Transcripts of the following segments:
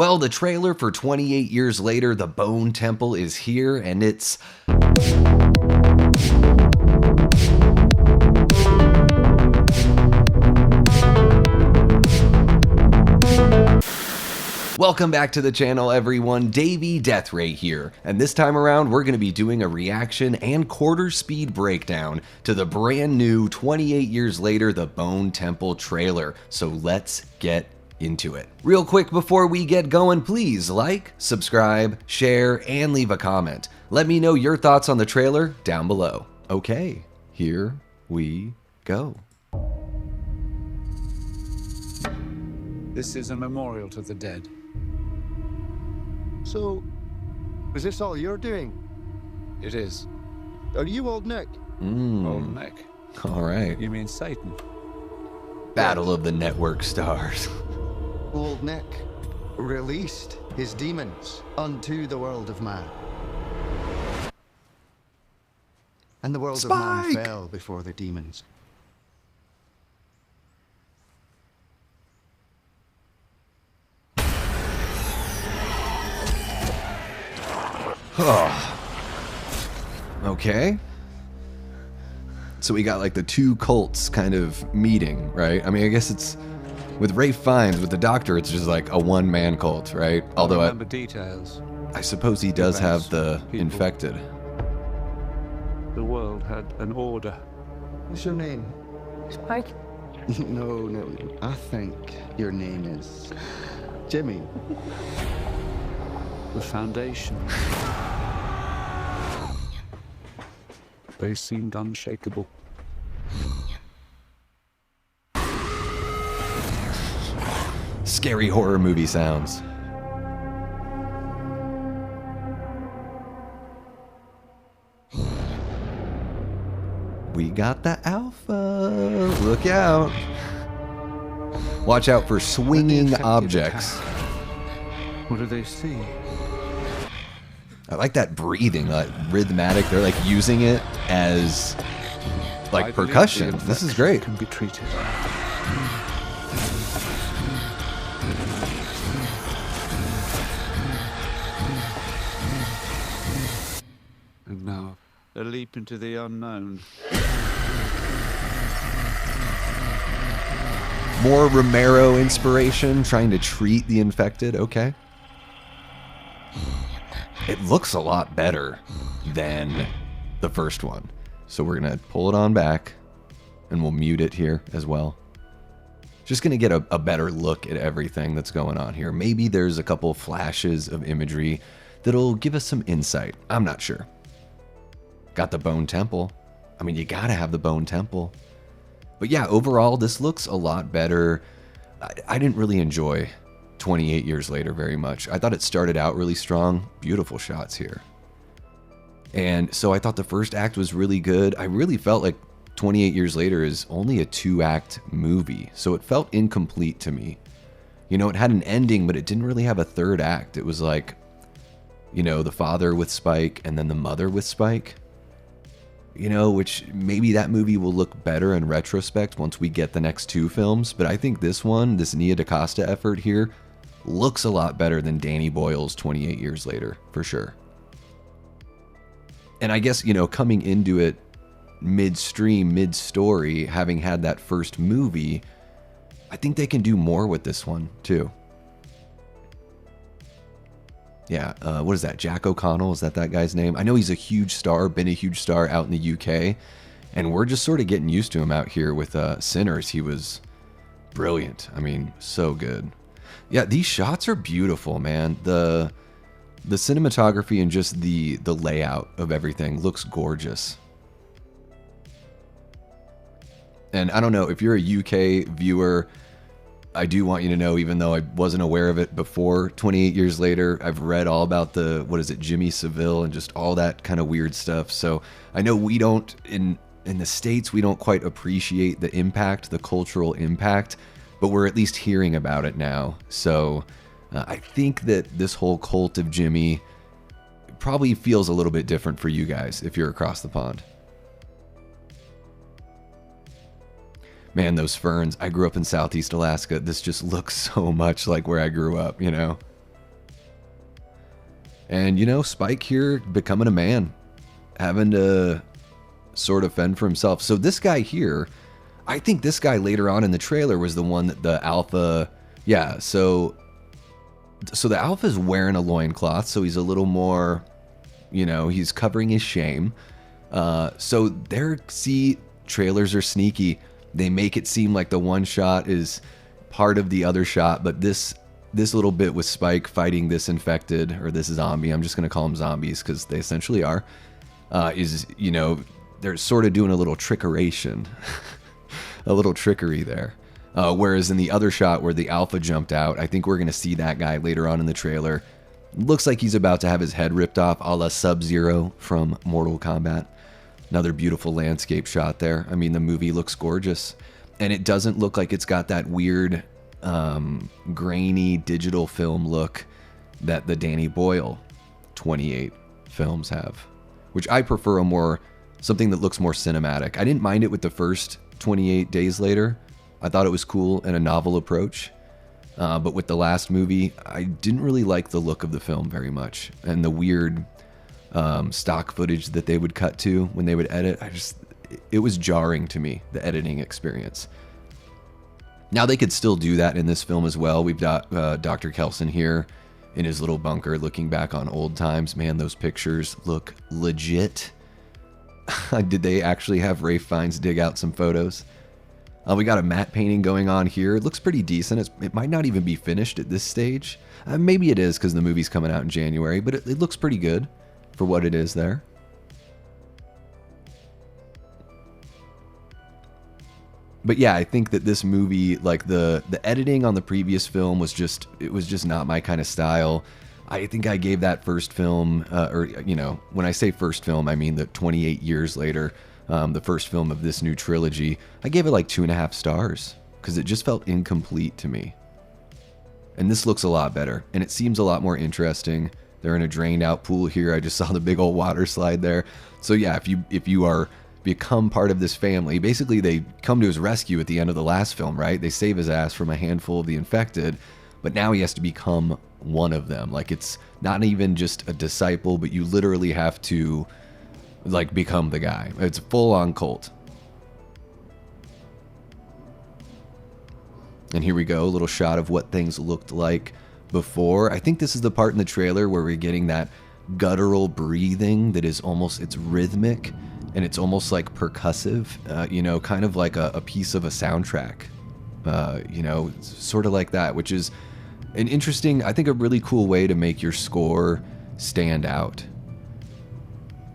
Well, the trailer for 28 Years Later, The Bone Temple is here, and it's... Welcome back to the channel, everyone. Davey, Deathray here, and this time around we're going to be doing a reaction and quarter speed breakdown to the brand new 28 Years Later, The Bone Temple trailer. So let's get into it. Real quick before we get going, please like, subscribe, share, and leave a comment. Let me know your thoughts on the trailer down below. Okay, here we go. This is a memorial to the dead. So, is this all you're doing? It is. Are you Old Nick? Old Nick. All right. You mean Satan? Battle of the Network Stars. Old Nick released his demons unto the world of man. And the world of man fell before the demons. Oh. Okay. So we got like the two cults kind of meeting, right? I mean, I guess it's with Ralph Fiennes, with the Doctor, it's just like a one-man cult, right? Although remember details. I suppose he does have the infected. The world had an order. What's your name? Spike? No. I think your name is Jimmy. The foundation. They seemed unshakable. Scary horror movie sounds. We got the alpha. Look out. Watch out for swinging objects. What do they see? I like that breathing, like rhythmatic. They're like using it as like percussion. This is great. Can be treated. And now a leap into the unknown. More Romero inspiration, trying to treat the infected. Okay. It looks a lot better than the first one. So we're going to pull it on back and we'll mute it here as well. Just going to get a better look at everything that's going on here. Maybe there's a couple flashes of imagery that'll give us some insight. I'm not sure. Got the Bone Temple. I mean, you got to have the Bone Temple. But yeah, overall, this looks a lot better. I didn't really enjoy 28 Years Later very much. I thought it started out really strong. Beautiful shots here. And so I thought the first act was really good. I really felt like 28 Years Later is only a 2-act movie. So it felt incomplete to me. You know, it had an ending, but it didn't really have a third act. It was like, you know, the father with Spike and then the mother with Spike. You know, which maybe that movie will look better in retrospect once we get the next two films. But I think this one, this Nia DaCosta effort here, looks a lot better than Danny Boyle's 28 Years Later, for sure. And I guess, you know, coming into it midstream, mid-story, having had that first movie, I think they can do more with this one, too. Yeah, what is that? Jack O'Connell, is that guy's name? I know he's a huge star, been a huge star out in the UK, and we're just sort of getting used to him out here with Sinners. He was brilliant. I mean, so good. Yeah, these shots are beautiful, man. The cinematography and just the layout of everything looks gorgeous. And I don't know, if you're a UK viewer, I do want you to know, even though I wasn't aware of it before 28 Years Later, I've read all about the, what is it, Jimmy Savile and just all that kind of weird stuff. So I know we don't, in the States, we don't quite appreciate the impact, the cultural impact, but we're at least hearing about it now. So I think that this whole cult of Jimmy probably feels a little bit different for you guys if you're across the pond. Man, those ferns. I grew up in Southeast Alaska. This just looks so much like where I grew up, you know? And, you know, Spike here becoming a man, having to sort of fend for himself. So this guy here, I think this guy later on in the trailer was the one that the alpha, yeah, so the alpha's wearing a loincloth, so he's a little more, you know, he's covering his shame. So their trailers are sneaky. They make it seem like the one shot is part of the other shot, but this little bit with Spike fighting this infected, or this zombie, I'm just going to call them zombies because they essentially are, is, you know, they're sort of doing a little trickeration, a little trickery there. Whereas in the other shot where the alpha jumped out, I think we're going to see that guy later on in the trailer. Looks like he's about to have his head ripped off, a la Sub-Zero from Mortal Kombat. Another beautiful landscape shot there. I mean, the movie looks gorgeous. And it doesn't look like it's got that weird, grainy digital film look that the Danny Boyle 28 films have. Which I prefer something that looks more cinematic. I didn't mind it with the first 28 Days Later. I thought it was cool and a novel approach. But with the last movie, I didn't really like the look of the film very much. And the weird stock footage that they would cut to when they would edit, it was jarring to me, the editing experience. Now they could still do that in this film as well. We've got Dr. Kelson here in his little bunker looking back on old times. Man, those pictures look legit. Did they actually have Ralph Fiennes dig out some photos? We got a matte painting going on here. It looks pretty decent. It might not even be finished at this stage. Maybe it is because the movie's coming out in January, but it looks pretty good for what it is there. But yeah, I think that this movie, like the editing on the previous film was just not my kind of style. I think I gave that first film, or, you know, when I say first film, I mean that 28 years later, the first film of this new trilogy, I gave it like 2.5 stars because it just felt incomplete to me. And this looks a lot better, and it seems a lot more interesting. They're in a drained out pool here. I just saw the big old water slide there. So yeah, if you become part of this family, basically they come to his rescue at the end of the last film, right? They save his ass from a handful of the infected, but now he has to become one of them. Like, it's not even just a disciple, but you literally have to like become the guy. It's a full-on cult. And here we go, a little shot of what things looked like before. I think this is the part in the trailer where we're getting that guttural breathing that is almost, it's rhythmic and it's almost like percussive, you know, kind of like a piece of a soundtrack, you know, sort of like that, which is an interesting, I think a really cool way to make your score stand out.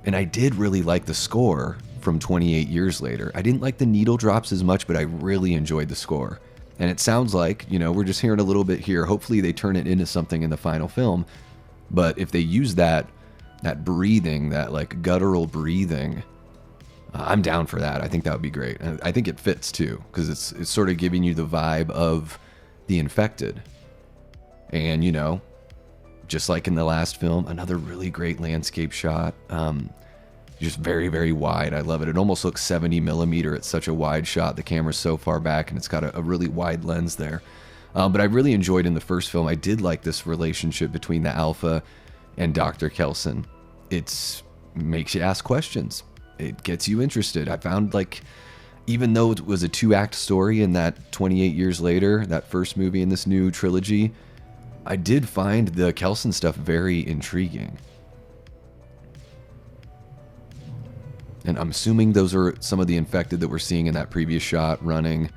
And I did really like the score from 28 Years Later. I didn't like the needle drops as much, but I really enjoyed the score. And it sounds like, you know, we're just hearing a little bit here. Hopefully they turn it into something in the final film. But if they use that breathing, that like guttural breathing, I'm down for that. I think that would be great. And I think it fits too, because it's sort of giving you the vibe of the infected. And, you know, just like in the last film, another really great landscape shot. Just very, very wide. I love it. It almost looks 70 millimeter. It's such a wide shot. The camera's so far back and it's got a really wide lens there. But I really enjoyed in the first film, I did like this relationship between the Alpha and Dr. Kelson. It makes you ask questions. It gets you interested. I found, like, even though it was a 2-act story in that 28 Years Later, that first movie in this new trilogy, I did find the Kelson stuff very intriguing. And I'm assuming those are some of the infected that we're seeing in that previous shot running.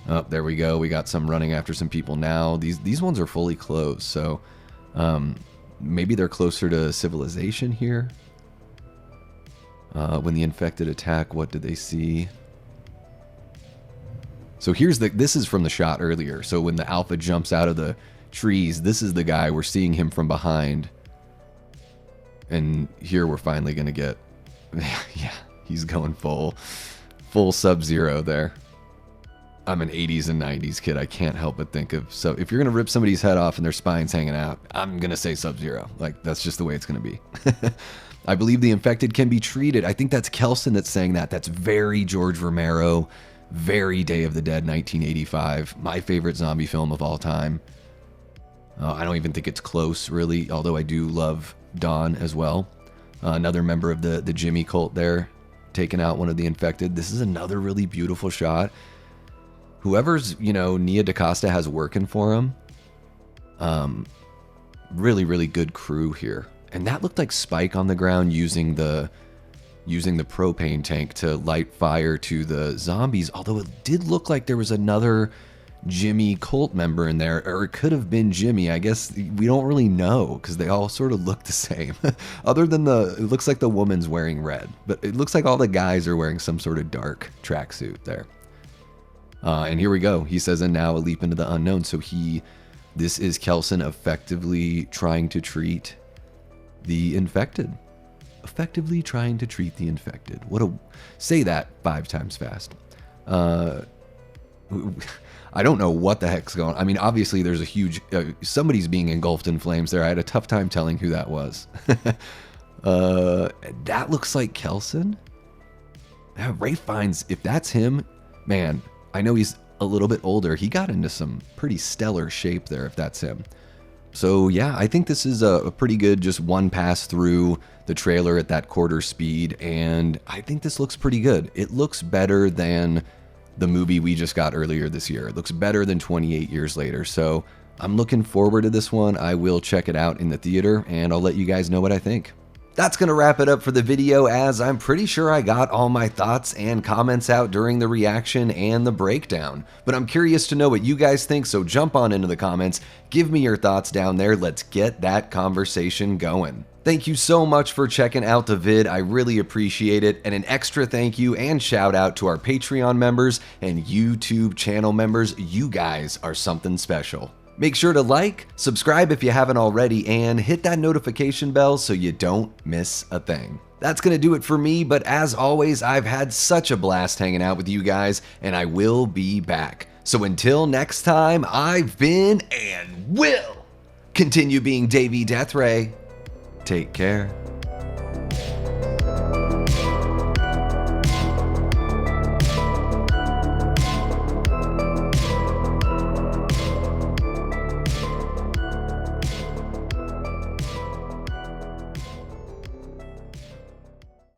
Oh, there we go. We got some running after some people now. These ones are fully closed, so maybe they're closer to civilization here. When the infected attack, what did they see? So this is from the shot earlier. So when the Alpha jumps out of the trees, this is the guy. We're seeing him from behind. And here we're finally going to get... yeah, he's going full Sub-Zero there. I'm an 80s and 90s kid. I can't help but think of... So if you're going to rip somebody's head off and their spine's hanging out, I'm going to say Sub-Zero. Like, that's just the way it's going to be. I believe the infected can be treated. I think that's Kelson that's saying that. That's very George Romero, very Day of the Dead 1985. My favorite zombie film of all time. I don't even think it's close, really, although I do love Dawn as well. Another member of the Jimmy cult there, taking out one of the infected. This is another really beautiful shot. Whoever's, Nia DaCosta has working for him, really, really good crew here. And that looked like Spike on the ground using the propane tank to light fire to the zombies, although it did look like there was another Jimmy cult member in there, or it could have been Jimmy. I guess we don't really know because they all sort of look the same. Other than it looks like the woman's wearing red, but it looks like all the guys are wearing some sort of dark tracksuit there. And here we go. He says, and now a leap into the unknown. So this is Kelson effectively trying to treat the infected. Effectively trying to treat the infected. Say that 5 times fast. I don't know what the heck's going on. I mean, obviously there's a huge, somebody's being engulfed in flames there. I had a tough time telling who that was. That looks like Kelson. Ralph Fiennes, if that's him, man, I know he's a little bit older. He got into some pretty stellar shape there, if that's him. So yeah, I think this is a pretty good just one pass through the trailer at that quarter speed, and I think this looks pretty good. It looks better than the movie we just got earlier this year. It looks better than 28 Years Later, so I'm looking forward to this one. I will check it out in the theater, and I'll let you guys know what I think. That's going to wrap it up for the video, as I'm pretty sure I got all my thoughts and comments out during the reaction and the breakdown. But I'm curious to know what you guys think, so jump on into the comments, give me your thoughts down there, let's get that conversation going. Thank you so much for checking out the vid, I really appreciate it, and an extra thank you and shout out to our Patreon members and YouTube channel members. You guys are something special. Make sure to like, subscribe if you haven't already, and hit that notification bell so you don't miss a thing. That's going to do it for me, but as always, I've had such a blast hanging out with you guys, and I will be back. So until next time, I've been and will continue being Davey Deathray. Take care.